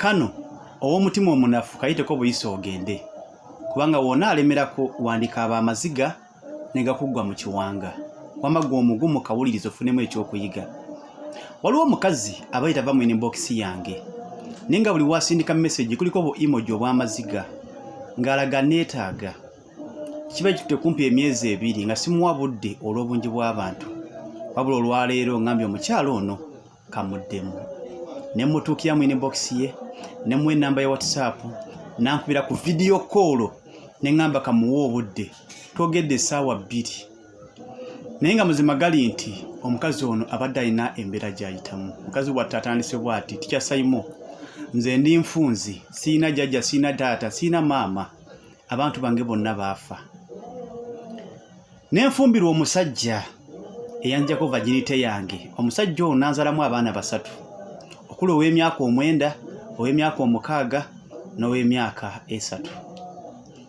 Kakano owomutima omunafu kayiteko buyise ogende kubanga wona alemerako wandika abamaziga negakugwa mu kiwanga wamagwa omugumu kawulirizo funemu ekyokuyiga. Waliwo omukazi abayita va mu inbox yange nenga buli wasindika message kuliko bo emoji obwamaziga ngalaga neetaaga kiba kite kumpi emyezi 2 nga simuwa budde olw'obungi bw'abantu wabula olwaleero ngambye omukyalo ono kamuddemu nemutuukira mu inbox ye nemwe namba ya WhatsApp nankubira ku video call nengamba kamuwa obudde twogedde essaawa 2 naye nga muzima gali nti omukazi ono abadde alina embeera gy'ayitamu. Mukazi bw'atta atandise bw'ati tikyasayimo nze ndi nfunzi siina jjajja siina taata siina maama abantu bange bonna baafa nenfumbirwa omusajja eyanjako vagirite yange. Omusajja ono nanzalamu abaana 3 okuli ow'emyaka 9 ow'emyaka 6 n'ow'emyaka 3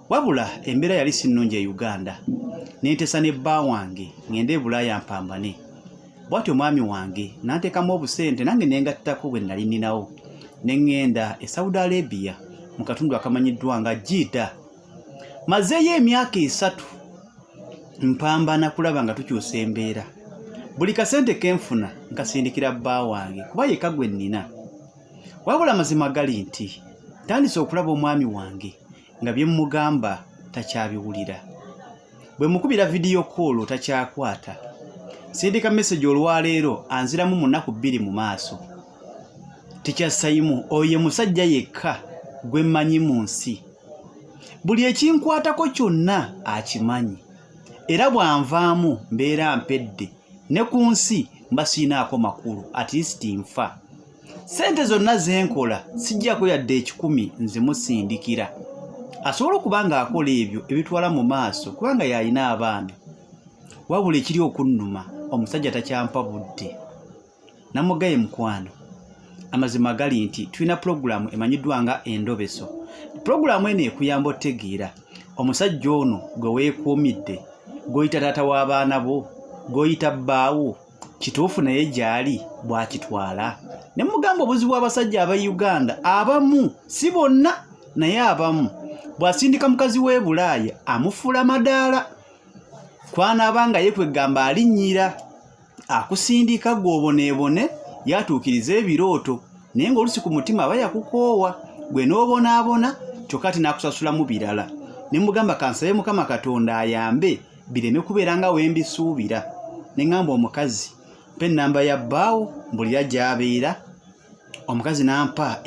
wabula embeera yali sinnungi e Uganda nentesa ne bba wange ngende e Bulaaya mpambane bwatyo mwami wange nantekamu obusente nange nengattako bwe nali ninawo nengenda e Saudi Arabia mu katundu akamanyiddwa nga Jeddah. Mazeeyo emyaka 3 mpambana kulaba nga tukyusa embeera. Buli kasente kenfuna nkasindikira bba wange kuba yeka gwe nnina. Wabula mazima gali nti tandise okulaba omwami wange nga bye mugamba takyabiwulira. Bwe mukubira video call takyakwata. Sindika message olwaleero anziramu mu nnaku 2 mu maaso. Tikyasayimu oye musajja yekka gwe mmanyi mu nsi. Buli ekinkwatako kyonna akimanyi. Era bwanvaamu mbeera mpedde ne ku nsi mba siinaako makulu at least nfa. Sente zonna zenkola sijjako yadde 10 nze musindikira. Asobola okubanga akola ebyo ebitwala mu maaso kubanga yalina abaana. Wabula ekiri okunnuma omusajja takyampa budde. Namugaye mukwano. Amazima gali nti tulina programu emanyiddwa nga endobeso. Programu eno ekuyamba otegeera omusajja ono gwe weekuumidde goyita taata w'abaana bo goyita bbaawo kituufu naye gyali bwakitwala. Ne mugamba obuzibu bw'abasajja aba Uganda abamu si bonna naye abamu bw'asindika mukazi w'e Bulaaya amufuula madaala kwanaabanga ye kwegamba alinnyira akusindika gw'oboneebone yatuukiriza ebirooto naye ng'olusi ku mutima aba yakukoowa gwe n'obonaabona kyokka ati n'akusasulamu birala. Ne mugamba kansabe Mukama Katonda ayambe bireme kubeera nga wembisuubira. Ne ngamba omukazi mpa ennamba ya bbaawo mbulira gy'abeera. Omukazi n'ampa